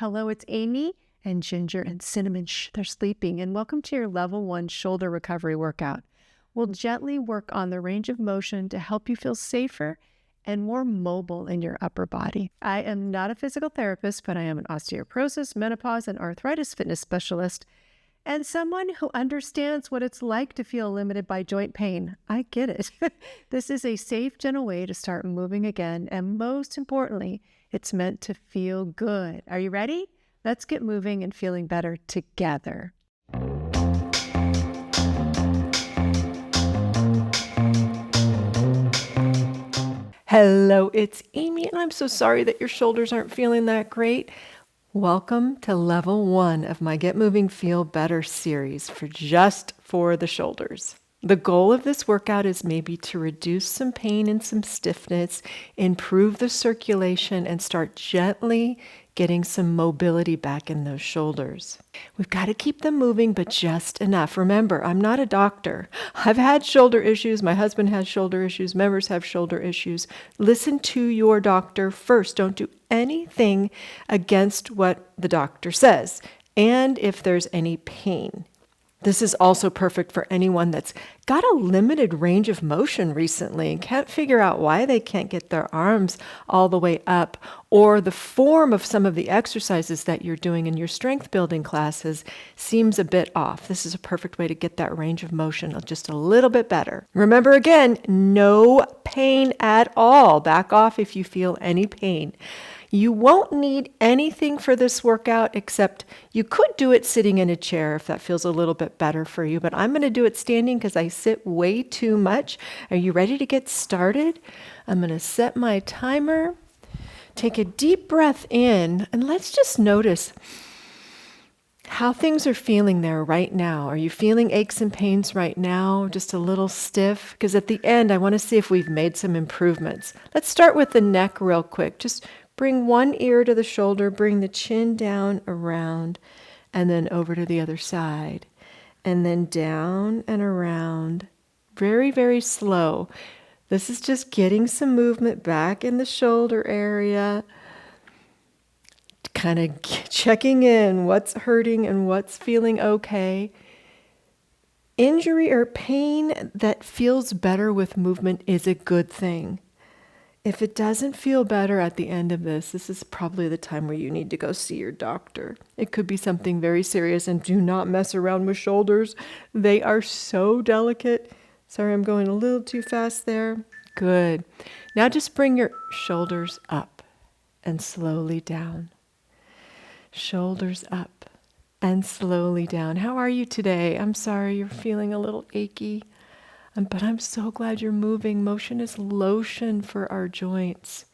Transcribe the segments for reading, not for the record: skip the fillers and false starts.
Hello, it's Amy and Ginger and Cinnamon. They're sleeping. And welcome to your level 1 shoulder recovery workout. We'll gently work on the range of motion to help you feel safer and more mobile in your upper body. I am not a physical therapist, but I am an osteoporosis, menopause, and arthritis fitness specialist and someone who understands what it's like to feel limited by joint pain. I get it. This is a safe, gentle way to start moving again. And most importantly, it's meant to feel good. Are you ready? Let's get moving and feeling better together. Hello, it's Amy, and I'm so sorry that your shoulders aren't feeling that great. Welcome to level 1 of my Get Moving Feel Better series for the shoulders. The goal of this workout is maybe to reduce some pain and some stiffness, improve the circulation, and start gently getting some mobility back in those shoulders. We've got to keep them moving, but just enough. Remember, I'm not a doctor. I've had shoulder issues. My husband has shoulder issues. Members have shoulder issues. Listen to your doctor first. Don't do anything against what the doctor says. And if there's any pain. This is also perfect for anyone that's got a limited range of motion recently and can't figure out why they can't get their arms all the way up, or the form of some of the exercises that you're doing in your strength building classes seems a bit off. This is a perfect way to get that range of motion just a little bit better. Remember again, no pain at all. Back off if you feel any pain. You won't need anything for this workout except you could do it sitting in a chair if that feels a little bit better for you, but I'm going to do it standing because I sit way too much. Are you ready to get started? I'm going to set my timer. Take a deep breath in and let's just notice how things are feeling there right now. Are you feeling aches and pains right now? Just a little stiff? Because at the end, I want to see if we've made some improvements. Let's start with the neck real quick. Just bring one ear to the shoulder, bring the chin down around, and then over to the other side. And then down and around. Very, very slow. This is just getting some movement back in the shoulder area. Kind of checking in what's hurting and what's feeling okay. Injury or pain that feels better with movement is a good thing. If it doesn't feel better at the end of this is probably the time where you need to go see your doctor. It could be something very serious, and do not mess around with shoulders. They are so delicate. Sorry, I'm going a little too fast there. Good. Now just bring your shoulders up and slowly down. Shoulders up and slowly down. How are you today? I'm sorry you're feeling a little achy. But I'm so glad you're moving. Motion is lotion for our joints,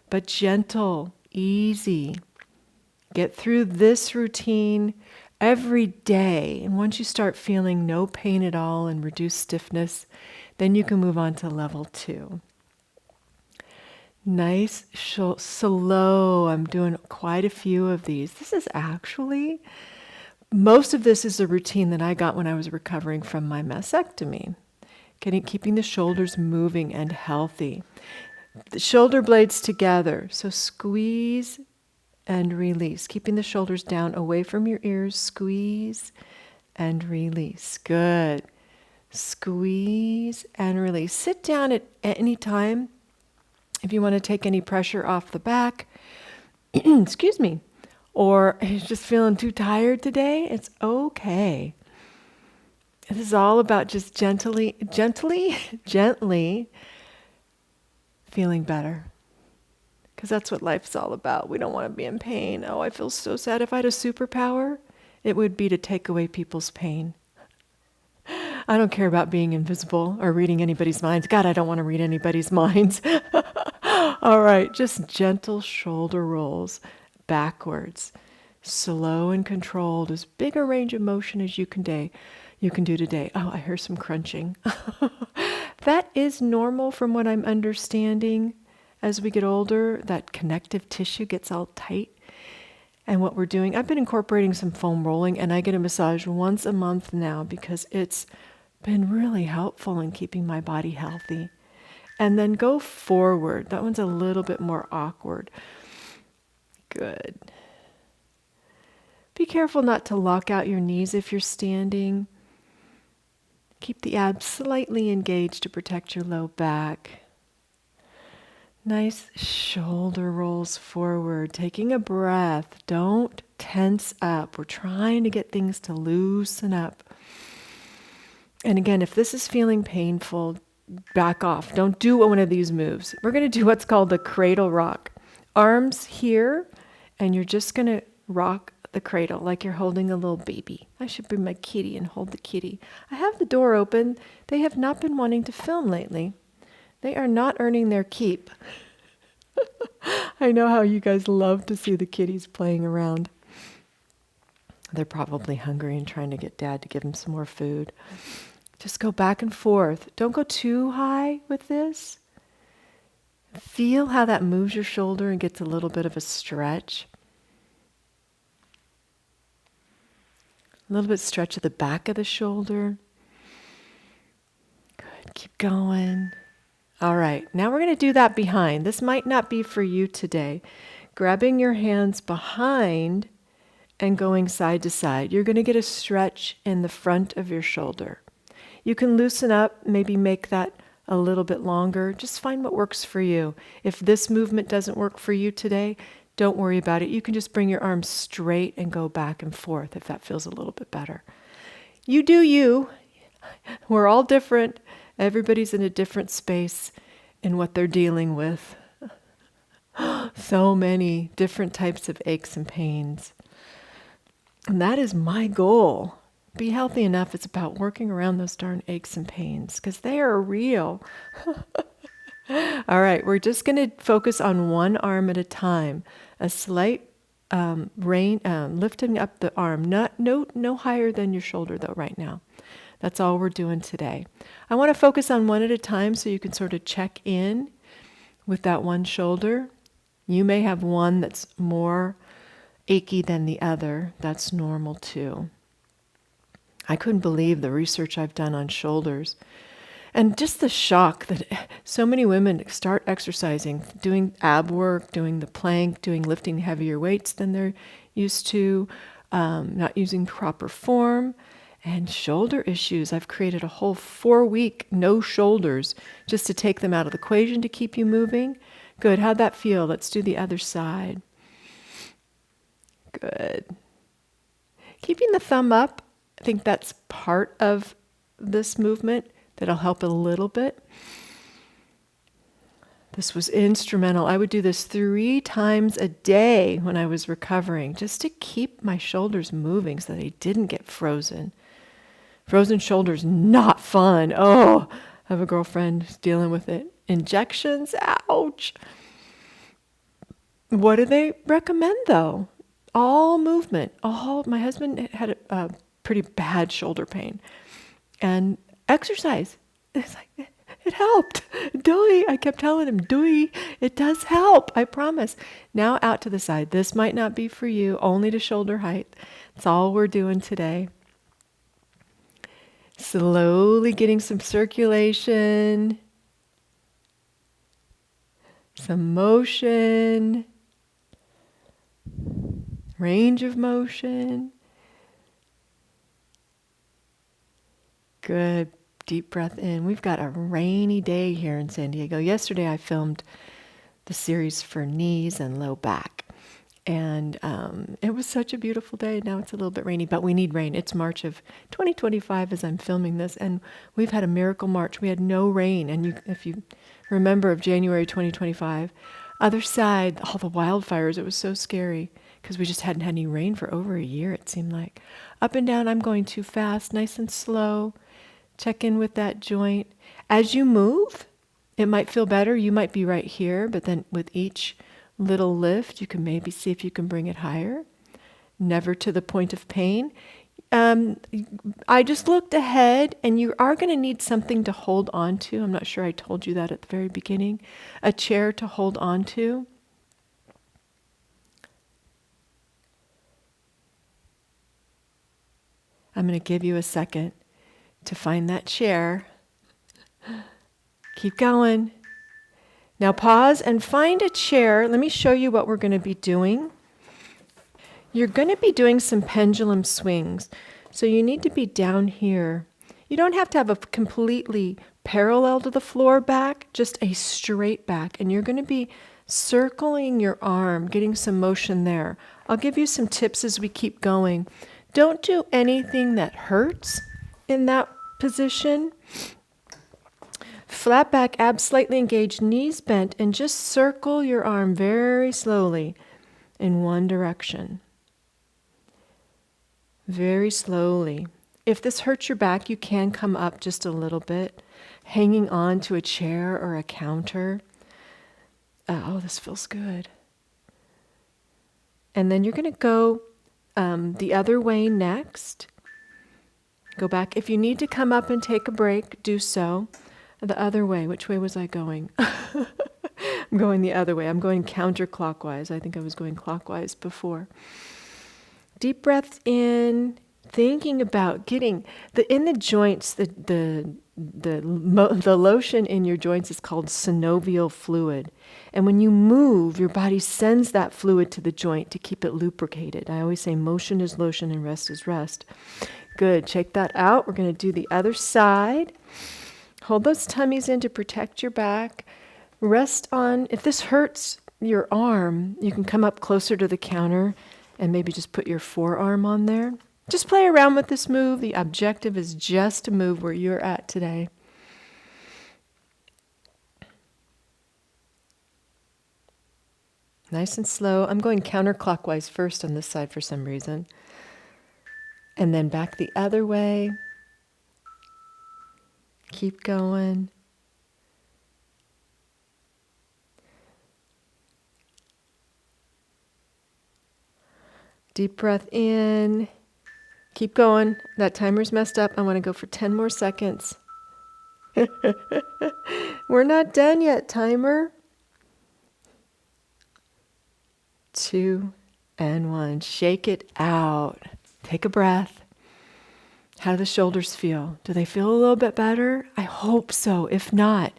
but gentle, easy. Get through this routine every day. And once you start feeling no pain at all and reduced stiffness, then you can move on to level 2. Nice, slow. I'm doing quite a few of these. This is actually, most of this is a routine that I got when I was recovering from my mastectomy. Keeping the shoulders moving and healthy. The shoulder blades together. So squeeze and release. Keeping the shoulders down away from your ears. Squeeze and release. Good. Squeeze and release. Sit down at any time if you want to take any pressure off the back. Excuse me. Or you're just feeling too tired today. It's okay. This is all about just gently feeling better. Because that's what life's all about. We don't want to be in pain. Oh, I feel so sad. If I had a superpower, it would be to take away people's pain. I don't care about being invisible or reading anybody's minds. God, I don't want to read anybody's minds. All right, just gentle shoulder rolls backwards. Slow and controlled, as big a range of motion as you can do today. Oh, I hear some crunching. That is normal from what I'm understanding. As we get older, that connective tissue gets all tight. And what we're doing, I've been incorporating some foam rolling, and I get a massage once a month now because it's been really helpful in keeping my body healthy. And then go forward. That one's a little bit more awkward. Good. Be careful not to lock out your knees if you're standing. Keep the abs slightly engaged to protect your low back. Nice shoulder rolls forward, taking a breath. Don't tense up. We're trying to get things to loosen up. And again, if this is feeling painful, back off. Don't do one of these moves. We're going to do what's called the cradle rock. Arms here, and you're just going to rock the cradle like you're holding a little baby. I should bring my kitty and hold the kitty. I have the door open. They have not been wanting to film lately. They are not earning their keep. I know how you guys love to see the kitties playing around. They're probably hungry and trying to get Dad to give them some more food. Just go back and forth. Don't go too high with this. Feel how that moves your shoulder and gets a little bit of a stretch. A little bit stretch at the back of the shoulder. Good. Keep going. All right. Now we're going to do that behind. This might not be for you today. Grabbing your hands behind and going side to side. You're going to get a stretch in the front of your shoulder. You can loosen up, maybe make that a little bit longer. Just find what works for you. If this movement doesn't work for you today, don't worry about it. You can just bring your arms straight and go back and forth if that feels a little bit better. You do you. We're all different. Everybody's in a different space in what they're dealing with. So many different types of aches and pains. And that is my goal. Be healthy enough. It's about working around those darn aches and pains because they are real. All right, we're just going to focus on one arm at a time. A slight lifting up the arm, no higher than your shoulder though right now. That's all we're doing today. I want to focus on one at a time so you can sort of check in with that one shoulder. You may have one that's more achy than the other. That's normal too. I couldn't believe the research I've done on shoulders and just the shock that so many women start exercising, doing ab work, doing the plank, lifting heavier weights than they're used to, not using proper form, and shoulder issues. I've created a whole 4-week no shoulders just to take them out of the equation to keep you moving. Good. How'd that feel? Let's do the other side. Good. Keeping the thumb up. I think that's part of this movement that'll help a little bit. This was instrumental. I would do this 3 times a day when I was recovering, just to keep my shoulders moving so they didn't get frozen. Frozen shoulders, not fun. Oh, I have a girlfriend who's dealing with it. Injections, ouch. What do they recommend though? All movement. My husband had a pretty bad shoulder pain. And exercise. It's like, it helped. Doi. I kept telling him, Doi, it does help. I promise. Now out to the side. This might not be for you, only to shoulder height. That's all we're doing today. Slowly getting some circulation, some motion, range of motion. Good. Deep breath in. We've got a rainy day here in San Diego. Yesterday I filmed the series for knees and low back. And it was such a beautiful day. Now it's a little bit rainy, but we need rain. It's March of 2025 as I'm filming this. And we've had a miracle March. We had no rain. And if you remember of January 2025, other side, all the wildfires, it was so scary because we just hadn't had any rain for over a year, it seemed like. Up and down, I'm going too fast, nice and slow. Check in with that joint. As you move, it might feel better. You might be right here, but then with each little lift, you can maybe see if you can bring it higher. Never to the point of pain. I just looked ahead, and you are going to need something to hold on to. I'm not sure I told you that at the very beginning. A chair to hold on to. I'm going to give you a second to find that chair. Keep going. Now pause and find a chair. Let me show you what we're going to be doing. You're going to be doing some pendulum swings. So you need to be down here. You don't have to have a completely parallel to the floor back, just a straight back. And you're going to be circling your arm, getting some motion there. I'll give you some tips as we keep going. Don't do anything that hurts in that position. Flat back, abs slightly engaged, knees bent, and just circle your arm very slowly in one direction. Very slowly. If this hurts your back, you can come up just a little bit, hanging on to a chair or a counter. Oh, this feels good. And then you're going to go the other way next. Go back. If you need to come up and take a break, do so. The other way. Which way was I going? I'm going the other way. I'm going counterclockwise. I think I was going clockwise before. Deep breaths in, thinking about getting in the joints. The lotion in your joints is called synovial fluid, and when you move, your body sends that fluid to the joint to keep it lubricated. I always say motion is lotion and rest is rest. Good. Check that out. We're going to do the other side. Hold those tummies in to protect your back. Rest on. If this hurts your arm, you can come up closer to the counter and maybe just put your forearm on there. Just play around with this move. The objective is just to move where you're at today. Nice and slow. I'm going counterclockwise first on this side for some reason. And then back the other way. Keep going. Deep breath in. Keep going. That timer's messed up. I want to go for 10 more seconds. We're not done yet, timer. 2 and 1. Shake it out. Take a breath. How do the shoulders feel? Do they feel a little bit better? I hope so. If not,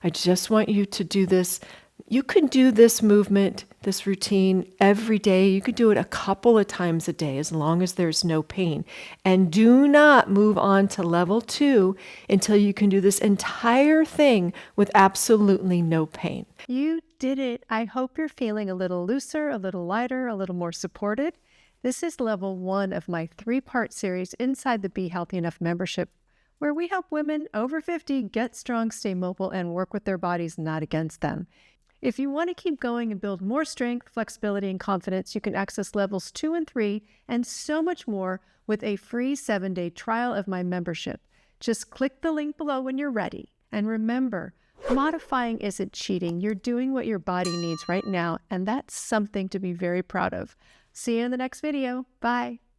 I just want you to do this. You can do this movement, this routine every day. You could do it a couple of times a day as long as there's no pain. And do not move on to level 2 until you can do this entire thing with absolutely no pain. You did it. I hope you're feeling a little looser, a little lighter, a little more supported. This is level 1 of my 3-part series inside the Be Healthy Enough membership, where we help women over 50 get strong, stay mobile, and work with their bodies, not against them. If you want to keep going and build more strength, flexibility, and confidence, you can access levels 2 and 3 and so much more with a free 7-day trial of my membership. Just click the link below when you're ready. And remember, modifying isn't cheating. You're doing what your body needs right now, and that's something to be very proud of. See you in the next video. Bye.